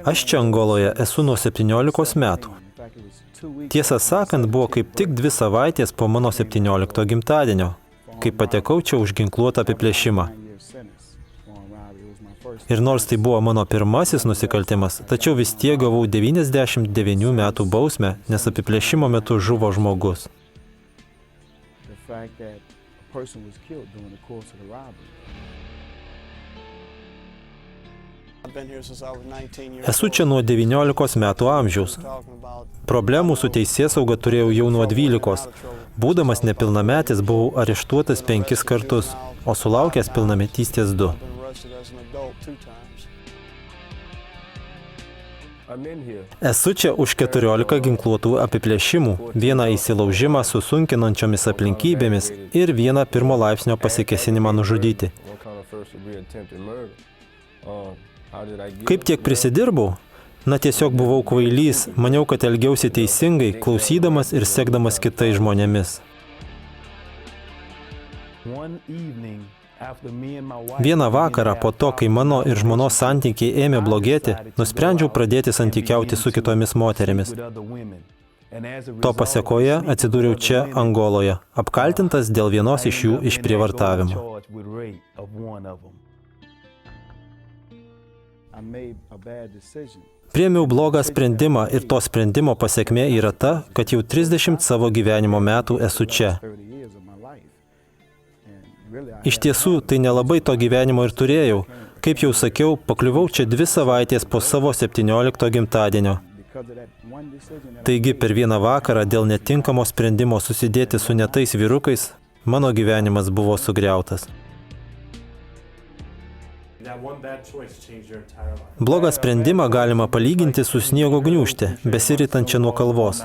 Aš čia Angoloje esu nuo 17 metų. Tiesą sakant, buvo kaip tik 2 savaitės po mano 17 gimtadienio, kai patekau čia už ginkluotą apiplėšimą. Ir nors tai buvo mano pirmasis nusikaltimas, tačiau vis tiek gavau 99 metų bausmę, nes apiplėšimo metu žuvo žmogus. Esu čia nuo 19 metų amžiaus. Problemų su teisėsauga turėjau jau nuo 12. Būdamas nepilnametis buvau areštuotas 5 kartus, o sulaukęs pilnametystės 2. Esu čia už 14 ginkluotų apiplėšimų, 1 įsilaužimą su sunkinančiomis aplinkybėmis ir 1 pirmo laipsnio pasikėsinimą nužudyti. Kaip tiek prisidirbau? Na, tiesiog buvau kvailys, maniau, kad elgiausi teisingai, klausydamas ir sekdamas kitais žmonėmis. Vieną vakarą po to, kai mano ir žmonos santykiai ėmė blogėti, nusprendžiau pradėti santykiauti su kitomis moterimis. To pasekoje atsidūriau čia, Angoloje, apkaltintas dėl vienos iš jų išprievartavimo. Priėmiau blogą sprendimą ir to sprendimo pasekmė yra ta, kad jau 30 savo gyvenimo metų esu čia. Iš tiesų, tai nelabai to gyvenimo ir turėjau. Kaip jau sakiau, pakliuvau čia 2 savaitės po savo 17 gimtadienio. Taigi per vieną vakarą dėl netinkamo sprendimo susidėti su netais vyrukais, mano gyvenimas buvo sugriautas. Blogą sprendimą galima palyginti su sniego gniūžte, besiritančia nuo kalvos.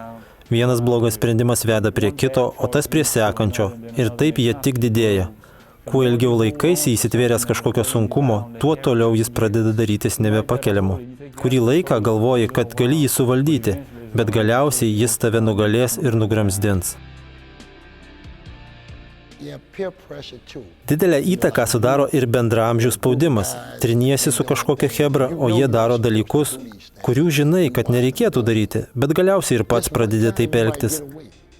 Vienas blogas sprendimas veda prie kito, o tas prie sekančio. Ir taip jie tik didėja. Kuo ilgiau laikaisi įsitvėręs kažkokio sunkumo, tuo toliau jis pradeda darytis nebepakeliamu. Kurį laiką galvoji, kad gali jį suvaldyti, bet galiausiai jis tave nugalės ir nugramzdins. Didelę įtaką sudaro ir bendraamžių spaudimas. Triniesi su kažkokia chebra, o jie daro dalykus, kurių žinai, kad nereikėtų daryti, bet galiausiai ir pats pradedi taip elgtis.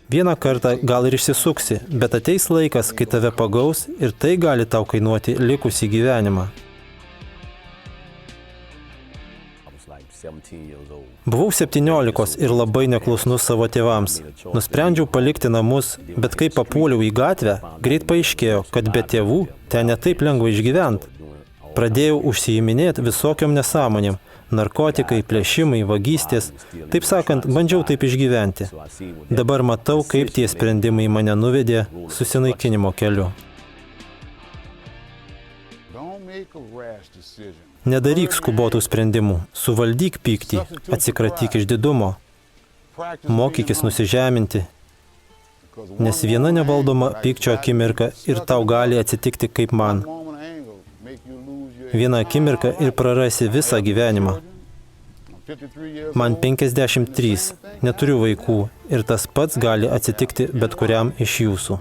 Vieną kartą gal ir išsisuksi, bet ateis laikas, kai tave pagaus ir tai gali tau kainuoti likusį gyvenimą. Buvau 17 ir labai neklusnus savo tėvams. Nusprendžiau palikti namus, bet kai papuoliau į gatvę, greit paaiškėjo, kad be tėvų ten netaip lengva išgyventi. Pradėjau užsiiminėti visokiom nesąmonėm – narkotikai, plėšimai, vagystės. Taip sakant, bandžiau taip išgyventi. Dabar matau, kaip tie sprendimai mane nuvedė susinaikinimo keliu. Nedaryk skubotų sprendimų, suvaldyk pyktį, atsikratyk išdidumo, mokykis nusižeminti, nes viena nevaldoma pykčio akimirka ir tau gali atsitikti kaip man. Viena akimirka ir prarasi visą gyvenimą. Man 53, neturiu vaikų ir tas pats gali atsitikti bet kuriam iš jūsų.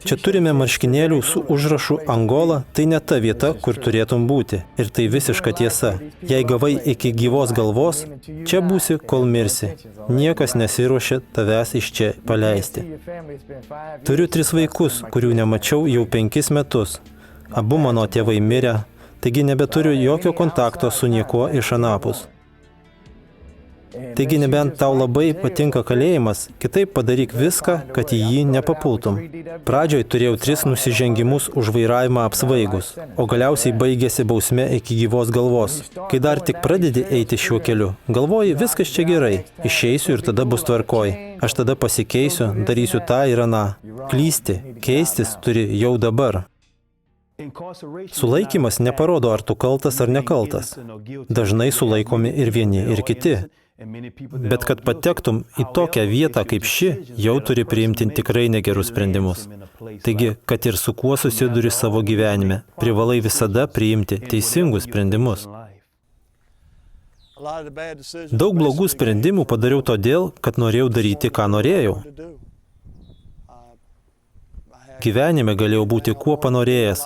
Čia turime marškinėlių su užrašu Angola, tai ne ta vieta, kur turėtum būti. Ir tai visiška tiesa. Jei gavai iki gyvos galvos, čia būsi, kol mirsi. Niekas nesiruošia tavęs iš čia paleisti. Turiu 3 vaikus, kurių nemačiau jau 5 metus. Abu mano tėvai mirė, taigi nebeturiu jokio kontakto su niekuo iš anapus. Taigi nebent tau labai patinka kalėjimas, kitaip padaryk viską, kad į jį nepapultum. Pradžioj turėjau 3 nusižengimus už vairavimą apsvaigus, o galiausiai baigėsi bausmė iki gyvos galvos. Kai dar tik pradedi eiti šiuo keliu, galvoji, viskas čia gerai, išeisiu ir tada bus tvarkoj. Aš tada pasikeisiu, darysiu tą ir aną. Klysti, keistis turi jau dabar. Sulaikymas neparodo, ar tu kaltas ar nekaltas. Dažnai sulaikomi ir vieni, ir kiti. Bet kad patektum į tokią vietą kaip ši, jau turi priimti tikrai negerus sprendimus. Taigi, kad ir su kuo susiduri savo gyvenime, privalai visada priimti teisingus sprendimus. Daug blogų sprendimų padariau todėl, kad norėjau daryti, ką norėjau. Gyvenime galėjau būti kuo panorėjęs.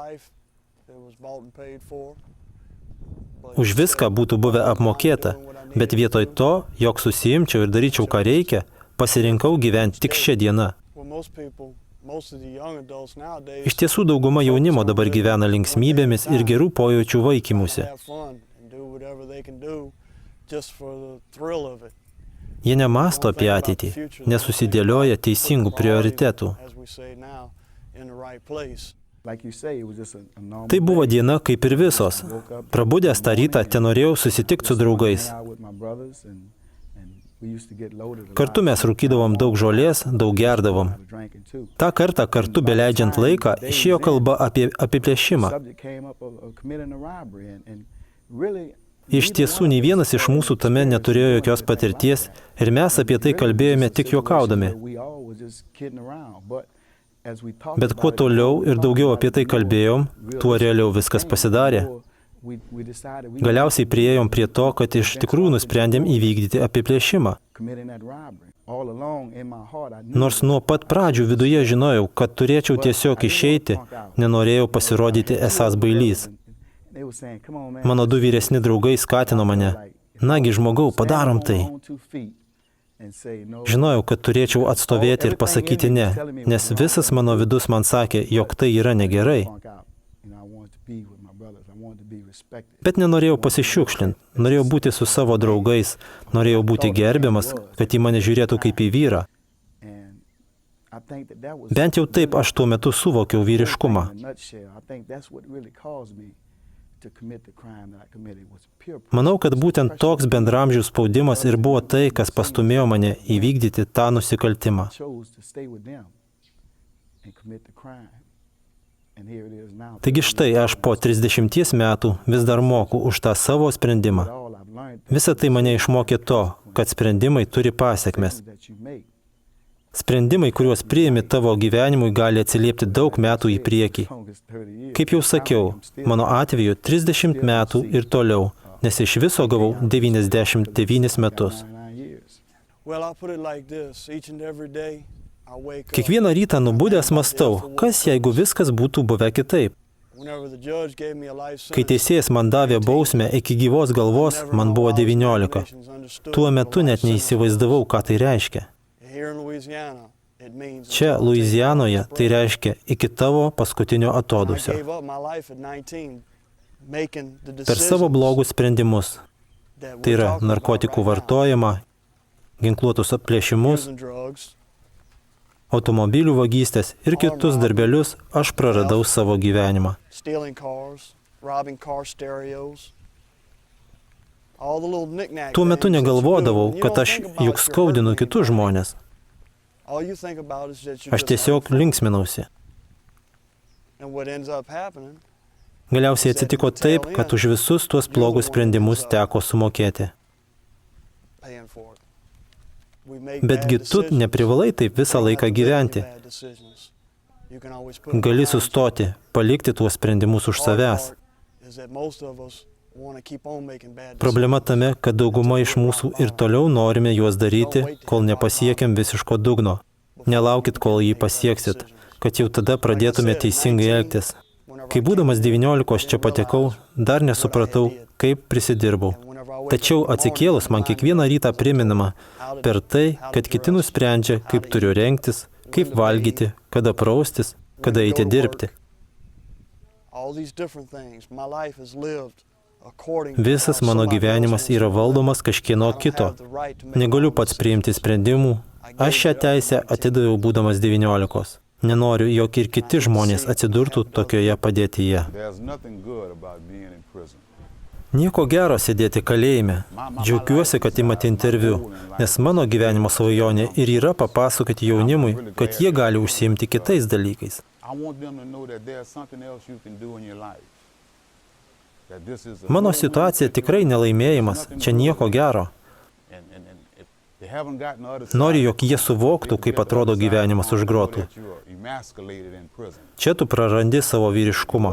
Už viską būtų buvę apmokėta, bet vietoj to, jog susiimčiau ir daryčiau, ką reikia, pasirinkau gyventi tik šią dieną. Iš tiesų, dauguma jaunimo dabar gyvena linksmybėmis ir gerų pojūčių vaikymusi. Jie nemąsto apie ateitį, nesusidėlioja teisingų prioritetų. Tai buvo diena kaip ir visos. Prabudęs tą rytą, tenorėjau susitikti su draugais. Kartu mes rūkydavom daug žolės, daug gerdavom. Ta kartą kartu beleidžiant laiką išėjo kalba apie apiplėšimą. Iš tiesų, nei vienas iš mūsų tame neturėjo jokios patirties ir mes apie tai kalbėjome tik juokaudami. Bet kuo toliau ir daugiau apie tai kalbėjom, tuo realiau viskas pasidarė. Galiausiai priėjom prie to, kad iš tikrųjų nusprendėm įvykdyti apiplėšimą. Nors nuo pat pradžių viduje žinojau, kad turėčiau tiesiog išeiti, nenorėjau pasirodyti esąs bailys. Mano du vyresni draugai skatino mane. Nagi, žmogau, padarom tai. Žinojau, kad turėčiau atstovėti ir pasakyti ne, nes visas mano vidus man sakė, jog tai yra negerai. Bet nenorėjau pasišiukšlinti, norėjau būti su savo draugais, norėjau būti gerbiamas, kad į mane žiūrėtų kaip į vyrą. Bent jau taip aš tuo metu suvokiau vyriškumą. Manau, kad būtent toks bendramžių spaudimas ir buvo tai, kas pastumėjo mane įvykdyti tą nusikaltimą. Taigi štai aš po 30 metų vis dar moku už tą savo sprendimą. Visa tai mane išmokė to, kad sprendimai turi pasekmes. Sprendimai, kuriuos priimi tavo gyvenimui, gali atsiliepti daug metų į priekį. Kaip jau sakiau, mano atveju 30 metų ir toliau, nes iš viso gavau 99 metus. Kiekvieną rytą nubudęs mąstau, kas jeigu viskas būtų buvę kitaip. Kai teisėjas man davė bausmę iki gyvos galvos, man buvo 19. Tuo metu net neįsivaizdavau, ką tai reiškia. Čia, Luizianoje, tai reiškia iki tavo paskutinio atodūsio. Per savo blogus sprendimus, tai yra narkotikų vartojimą, ginkluotus aplėšimus, automobilių vagystės ir kitus darbelius, aš praradau savo gyvenimą. Tuo metu negalvodavau, kad aš juk skaudinu kitus žmonės. Aš tiesiog linksminausi. Galiausiai atsitiko taip, kad už visus tuos blogus sprendimus teko sumokėti. Betgi tu neprivalai taip visą laiką gyventi. Gali sustoti, palikti tuos sprendimus už savęs. Problema tame, kad dauguma iš mūsų ir toliau norime juos daryti, kol nepasiekiam visiško dugno. Nelaukit, kol jį pasieksit, kad jau tada pradėtume teisingai elgtis. Kai būdamas 19 aš čia patekau, dar nesupratau, kaip prisidirbau. Tačiau atsikėlus man kiekvieną rytą priminama per tai, kad kiti nusprendžia, kaip turiu rengtis, kaip valgyti, kada praustis, kada eiti dirbti. Visas mano gyvenimas yra valdomas kažkieno kito. Negaliu pats priimti sprendimų. Aš šią teisę atidaviau būdamas 19. Nenoriu, jog ir kiti žmonės atsidurtų tokioje padėtyje. Nieko gero sėdėti kalėjime. Džiaugiuosi, kad imate interviu, nes mano gyvenimo svajonė ir yra papasakoti jaunimui, kad jie gali užsiimti kitais dalykais. Mano situacija tikrai nelaimėjimas, čia nieko gero. Noriu, jog jie suvoktų, kaip atrodo gyvenimas už grotų. Čia tu prarandi savo vyriškumą.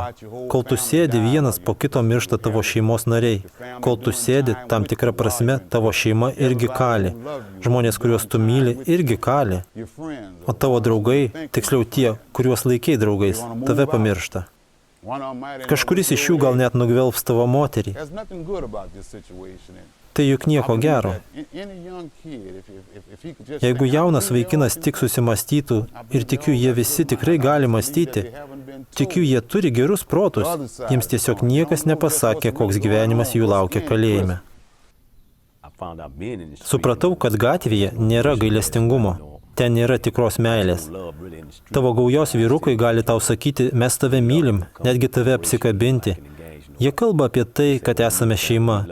Kol tu sėdi, vienas po kito miršta tavo šeimos nariai. Kol tu sėdi, tam tikrą prasme, tavo šeima irgi kali. Žmonės, kuriuos tu myli, irgi kali. O tavo draugai, tiksliau tie, kuriuos laikai draugais, tave pamiršta. Kažkuris iš jų gal net nugvelbs tavo moterį. Tai juk nieko gero. Jeigu jaunas vaikinas tik susimastytų, ir tikiu, jie visi tikrai gali mąstyti, tikiu, jie turi gerus protus, jiems tiesiog niekas nepasakė, koks gyvenimas jų laukia kalėjime. Supratau, kad gatvėje nėra gailestingumo, ten nėra tikros meilės. Tavo gaujos vyrukai gali tau sakyti, mes tave mylim, netgi tave apsikabinti. Jie kalba apie tai, kad esame šeima.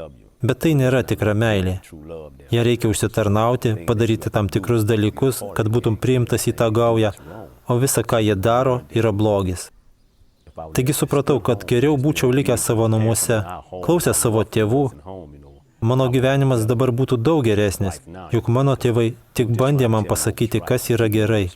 Bet tai nėra tikra meilė. Ją reikia užsitarnauti, padaryti tam tikrus dalykus, kad būtum priimtas į tą gaują, o visa, ką jie daro, yra blogis. Taigi supratau, kad geriau būčiau likęs savo namuose, klausęs savo tėvų. Mano gyvenimas dabar būtų daug geresnis, juk mano tėvai tik bandė man pasakyti, kas yra gerai.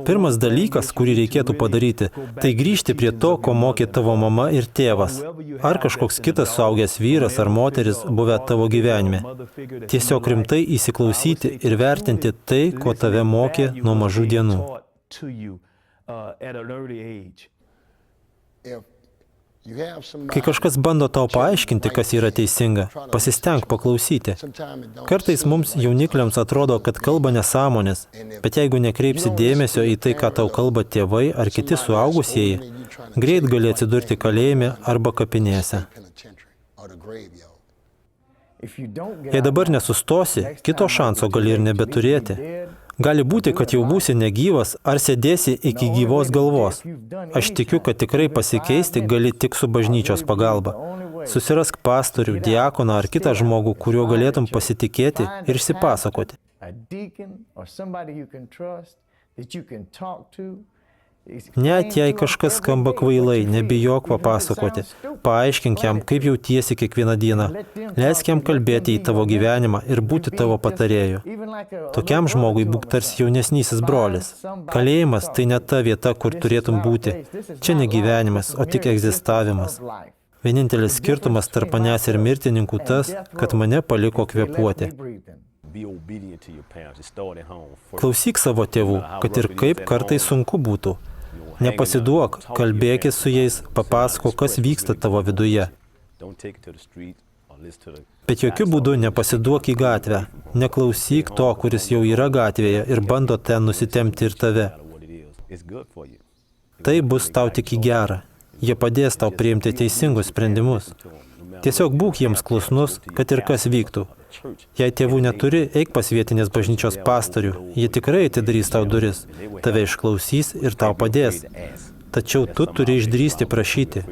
Pirmas dalykas, kurį reikėtų padaryti, tai grįžti prie to, ko mokė tavo mama ir tėvas, ar kažkoks kitas suaugęs vyras ar moteris buvę tavo gyvenime. Tiesiog rimtai įsiklausyti ir vertinti tai, ko tave mokė nuo mažų dienų. Kai kažkas bando tau paaiškinti, kas yra teisinga, pasistenk paklausyti. Kartais mums jaunikliams atrodo, kad kalba nesąmonės, bet jeigu nekreipsi dėmesio į tai, ką tau kalba tėvai ar kiti suaugusieji, greit gali atsidurti kalėjime arba kapinėse. Jei dabar nesustosi, kito šanso gali ir nebeturėti. Gali būti, kad jau būsi negyvas ar sėdėsi iki gyvos galvos. Aš tikiu, kad tikrai pasikeisti gali tik su bažnyčios pagalba. Susirask pastorių, diakoną ar kitą žmogų, kuriuo galėtum pasitikėti ir išsipasakoti. Net jei kažkas skamba kvailai, nebijok papasakoti. Paaiškink jam, kaip jautiesi kiekvieną dieną. Leisk jam kalbėti į tavo gyvenimą ir būti tavo patarėju. Tokiam žmogui būk tarsi jaunesnysis brolis. Kalėjimas tai ne ta vieta, kur turėtum būti. Čia ne gyvenimas, o tik egzistavimas. Vienintelis skirtumas tarp manęs ir mirtininkų tas, kad mane paliko kvėpuoti. Klausyk savo tėvų, kad ir kaip kartais sunku būtų. Nepasiduok, kalbėkis su jais, papasako, kas vyksta tavo viduje. Bet jokių būdų nepasiduok į gatvę. Neklausyk to, kuris jau yra gatvėje ir bando ten nusitemti ir tave. Tai bus tau tik į gerą. Jie padės tau priimti teisingus sprendimus. Tiesiog būk jiems klusnus, kad ir kas vyktų. Jei tėvų neturi, eik pas vietinės bažnyčios pastorių. Jie tikrai atidarys tau duris, tave išklausys ir tau padės. Tačiau tu turi išdrįsti prašyti.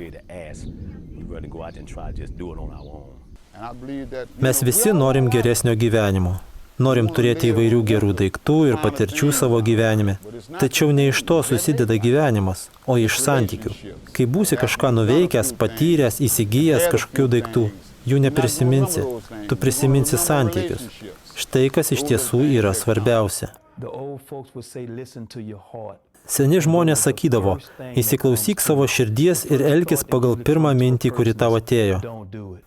Mes visi norim geresnio gyvenimo. Norim turėti įvairių gerų daiktų ir patirčių savo gyvenime. Tačiau ne iš to susideda gyvenimas, o iš santykių. Kai būsi kažką nuveikęs, patyręs, įsigijęs kažkokių daiktų, jų neprisiminsi, tu prisiminsi santykius. Štai kas iš tiesų yra svarbiausia. Seni žmonės sakydavo, įsiklausyk savo širdies ir elkis pagal pirmą mintį, kuri tau atėjo.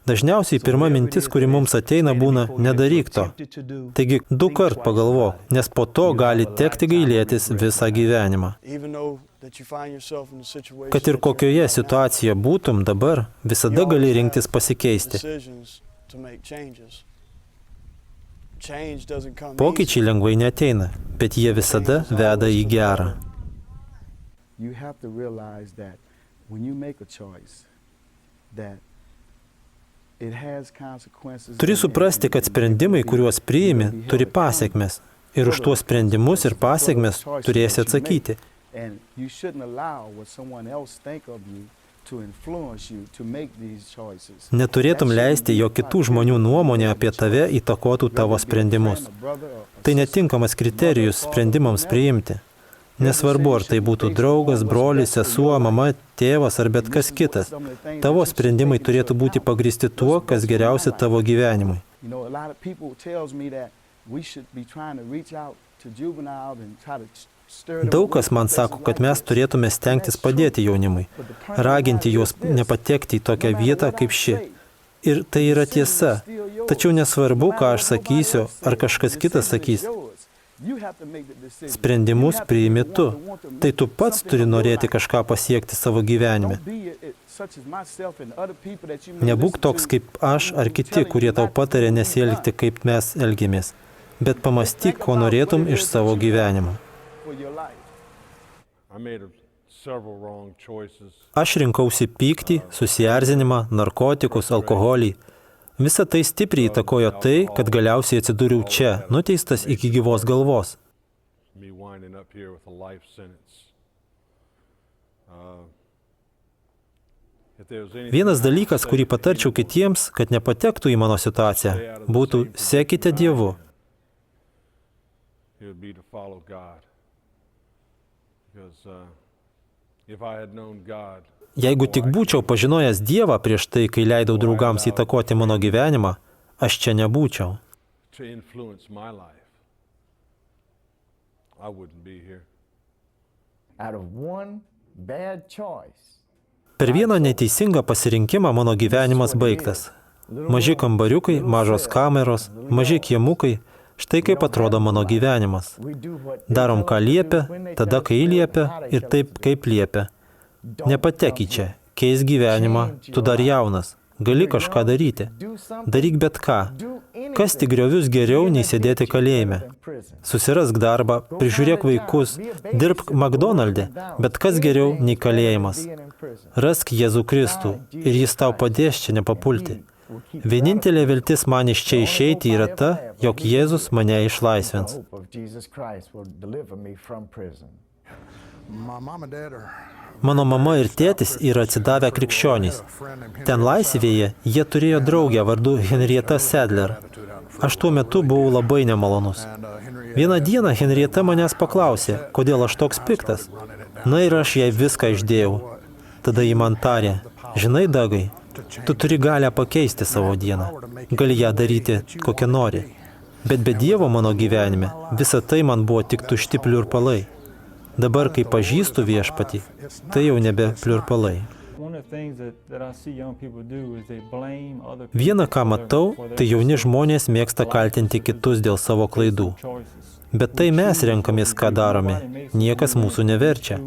Dažniausiai pirma mintis, kuri mums ateina, būna nedaryk to. Taigi 2 kart pagalvok, nes po to gali tekti gailėtis visą gyvenimą. Kad ir kokioje situacijoje būtum dabar, visada gali rinktis pasikeisti. Pokyčiai lengvai neateina, bet jie visada veda į gerą. Turi suprasti, kad sprendimai, kuriuos priimi, turi pasekmes. Ir už tuos sprendimus ir pasekmes turėsi atsakyti. Neturėtum leisti, jog kitų žmonių nuomonė apie tave įtakotų tavo sprendimus. Tai netinkamas kriterijus sprendimams priimti. Nesvarbu, ar tai būtų draugas, brolis, sesuo, mama, tėvas ar bet kas kitas. Tavo sprendimai turėtų būti pagristi tuo, kas geriausia tavo gyvenimui. Daug kas man sako, kad mes turėtume stengtis padėti jaunimui, raginti juos nepatekti į tokią vietą kaip ši. Ir tai yra tiesa. Tačiau nesvarbu, ką aš sakysiu, ar kažkas kitas sakys. Sprendimus priimi tu. Tai tu pats turi norėti kažką pasiekti savo gyvenime. Nebūk toks kaip aš ar kiti, kurie tau patarė nesielgti, kaip mes elgiamės. Bet pamąstyk, ko norėtum iš savo gyvenimo. Aš rinkausi pyktį, susierzinimą, narkotikus, alkoholį. Visa tai stipriai įtakojo tai, kad galiausiai atsidūriau čia, nuteistas iki gyvos galvos. Vienas dalykas, kurį patarčiau kitiems, kad nepatektų į mano situaciją, būtų sekite Dievu. Jeigu tik būčiau pažinojęs Dievą prieš tai, kai leidau draugams įtakoti mano gyvenimą, aš čia nebūčiau. Per vieną neteisingą pasirinkimą mano gyvenimas baigtas. Maži kambariukai, mažos kameros, maži kiemukai. Štai kaip atrodo mano gyvenimas. Darom, ką liepia, tada, kai liepia ir taip, kaip liepia. Nepatek į čia, keis gyvenimą, tu dar jaunas, gali kažką daryti. Daryk bet ką. Kasti griovius geriau, nei sėdėti kalėjime. Susirask darbą, prižiūrėk vaikus, dirbk McDonald'e, bet kas geriau nei kalėjimas. Rask Jėzų Kristų ir jis tau padės čia nepapulti. Vienintelė viltis man iš čia išeiti yra ta, jog Jėzus mane išlaisvins. Mano mama ir tėtis yra atsidavę krikščionys. Ten laisvėje jie turėjo draugę vardu Henrietta Sadler. Aš tuo metu buvau labai nemalonus. Vieną dieną Henrietta manęs paklausė, kodėl aš toks piktas. Na ir aš jai viską išdėjau. Tada ji man tarė, žinai, Dagai, tu turi galę pakeisti savo dieną. Gali ją daryti, kokią nori. Bet be Dievo mano gyvenime visa tai man buvo tik tušti pliurpalai. Dabar, kai pažįstu Viešpatį, tai jau nebe pliurpalai. Viena, ką matau, tai jauni žmonės mėgsta kaltinti kitus dėl savo klaidų. Bet tai mes renkamės, ką darome. Niekas mūsų neverčia.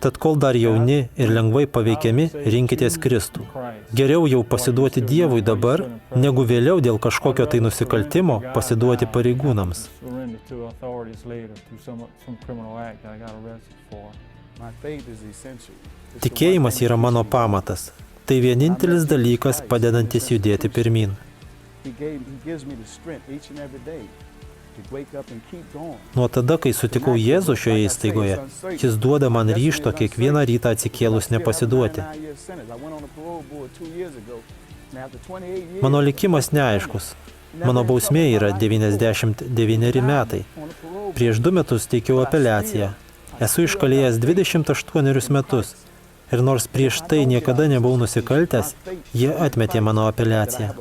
Tad kol dar jauni ir lengvai paveikiami, rinkitės Kristų. Geriau jau pasiduoti Dievui dabar, negu vėliau dėl kažkokio tai nusikaltimo pasiduoti pareigūnams. Tikėjimas yra mano pamatas. Tai vienintelis dalykas, padedantis judėti pirmin. Nuo tada, kai sutikau Jėzų šioje įstaigoje, jis duoda man ryžto kiekvieną rytą atsikėlus nepasiduoti. Mano likimas neaiškus. Mano bausmė yra 99 metai. Prieš 2 metus teikiau apeliaciją. Esu iškalėjęs 28 metus. Ir nors prieš tai niekada nebuvau nusikaltęs, jie atmetė mano apeliaciją.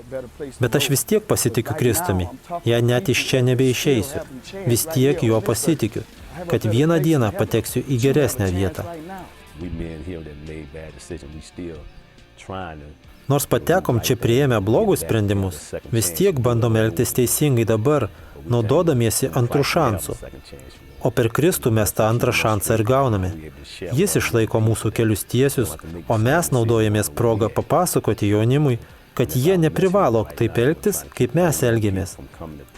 Bet aš vis tiek pasitikiu Kristumi. Jei net iš čia nebeišeisiu, vis tiek juo pasitikiu, kad vieną dieną pateksiu į geresnę vietą. Nors patekom čia priėmę blogus sprendimus, vis tiek bandom elgtis teisingai dabar, naudodamiesi antrų šansų. O per Kristų mes tą antrą šansą ir gauname. Jis išlaiko mūsų kelius tiesius, o mes naudojamės progą papasakoti jaunimui, kad jie neprivalo taip elgtis, kaip mes elgiamės.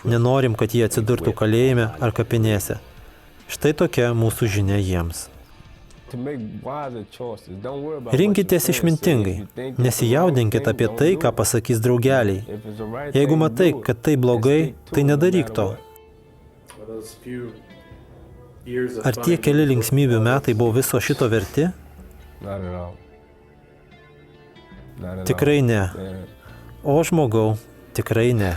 Nenorim, kad jie atsidurtų kalėjime ar kapinėse. Štai tokia mūsų žinia jiems. Rinkitės išmintingai, nesijaudinkit apie tai, ką pasakys draugeliai. Jeigu matai, kad tai blogai, tai nedaryk to. Ar tie keli linksmybių metai buvo viso šito verti? Tikrai ne. O žmogau, tikrai ne.